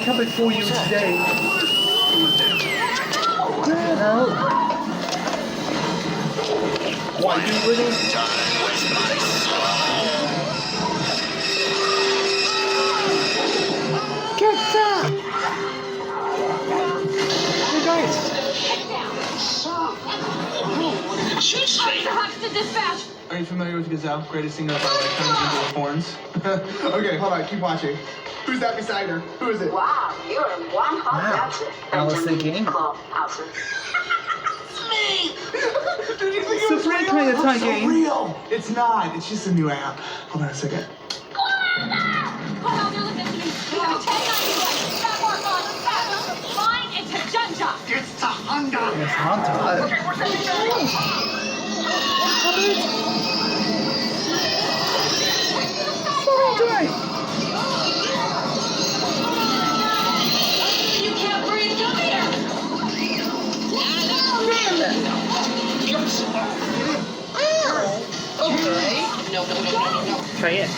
covered for you today. No. Why are you winning? Get down! Hey guys! Perhaps to dispatch. Are you familiar with Gazelle, greatest singer of our lifetime, into the horns? Okay, hold on, keep watching. Who's that beside her? Who is it? Wow, you're one hot dancer. I was thinking. Clubhouses. Me! Did you think It's it was a real? kind of It's time so game. real. It's not. It's just a new app. Hold on a second. Hold on, you're listening to me. We have a 1091. That work on line into Tujunga. It's Tujunga. It's Hunter. We're sending them. What are you doing? You can't breathe. Come here. Okay. No. Try it.